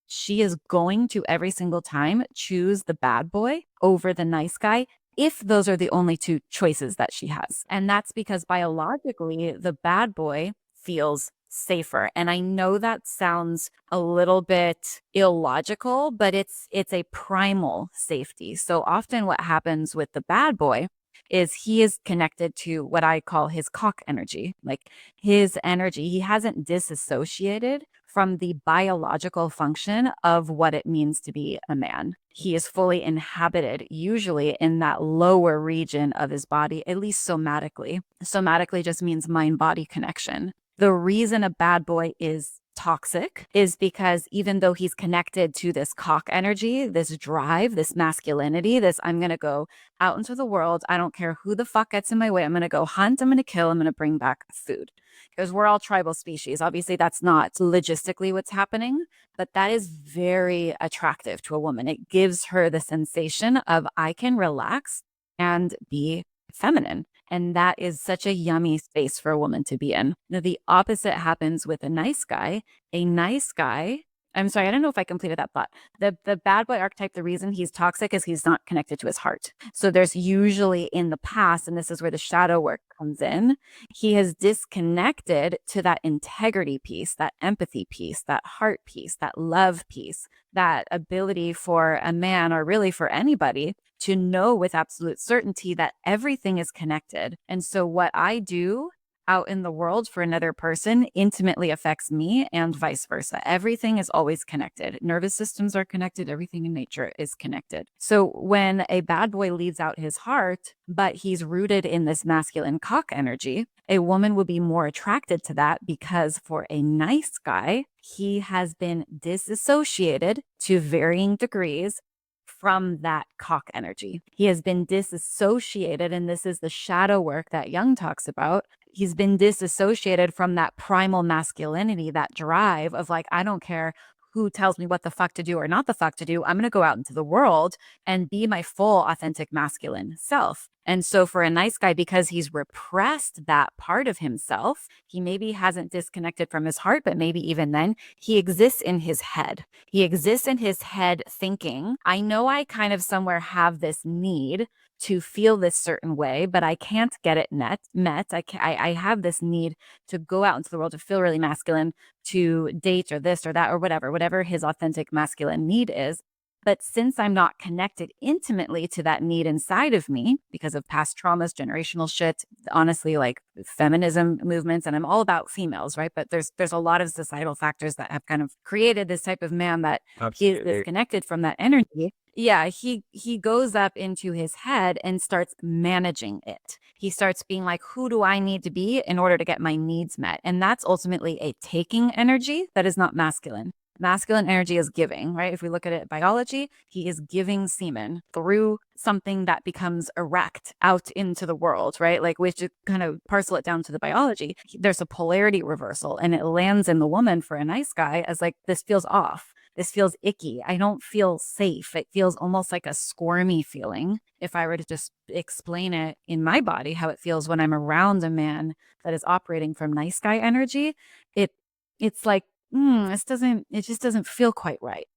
she is going to every single time choose the bad boy over the nice guy if those are the only two choices that she has. And that's because biologically, the bad boy feels safer. And I know that sounds a little bit illogical, but it's a primal safety. So often what happens with the bad boy is he is connected to what I call his cock energy. Like his energy, he hasn't disassociated from the biological function of what it means to be a man. He is fully inhabited, usually in that lower region of his body, at least somatically. Somatically just means mind-body connection. The reason a bad boy is toxic is because even though he's connected to this cock energy, this drive, this masculinity, this I'm going to go out into the world. I don't care who the fuck gets in my way. I'm going to go hunt. I'm going to kill. I'm going to bring back food because we're all tribal species. Obviously, that's not logistically what's happening, but that is very attractive to a woman. It gives her the sensation of I can relax and be feminine. And that is such a yummy space for a woman to be in. Now, the opposite happens with a nice guy. A nice guy, I'm sorry, I don't know if I completed that thought. The bad boy archetype, the reason he's toxic is he's not connected to his heart. So there's usually in the past, and this is where the shadow work comes in, he has disconnected to that integrity piece, that empathy piece, that heart piece, that love piece, that ability for a man or really for anybody to know with absolute certainty that everything is connected. And so what I do out in the world for another person intimately affects me and vice versa. Everything is always connected. Nervous systems are connected. Everything in nature is connected. So when a bad boy leads out his heart, but he's rooted in this masculine cock energy, a woman will be more attracted to that because for a nice guy, he has been disassociated to varying degrees from that cock energy. He has been disassociated, and this is the shadow work that Jung talks about. He's been disassociated from that primal masculinity, that drive of like, I don't care who tells me what the fuck to do or not the fuck to do. I'm going to go out into the world and be my full authentic masculine self. And so for a nice guy, because he's repressed that part of himself, he maybe hasn't disconnected from his heart, but maybe even then he exists in his head. He exists in his head thinking, I know I kind of somewhere have this need to feel this certain way, but I can't get it met. I have this need to go out into the world to feel really masculine, to date or this or that or whatever his authentic masculine need is. But since I'm not connected intimately to that need inside of me because of past traumas, generational shit, honestly, like feminism movements, and I'm all about females, right? But there's a lot of societal factors that have kind of created this type of man that is disconnected from that energy. Yeah, he goes up into his head and starts managing it. He starts being like, who do I need to be in order to get my needs met? And that's ultimately a taking energy that is not masculine. Masculine energy is giving, right? If we look at it biology, he is giving semen through something that becomes erect out into the world, right? Like we should kind of parcel it down to the biology. There's a polarity reversal and it lands in the woman for a nice guy as like, this feels off. This feels icky. I don't feel safe. It feels almost like a squirmy feeling. If I were to just explain it in my body, how it feels when I'm around a man that is operating from nice guy energy, it's like, it just doesn't feel quite right.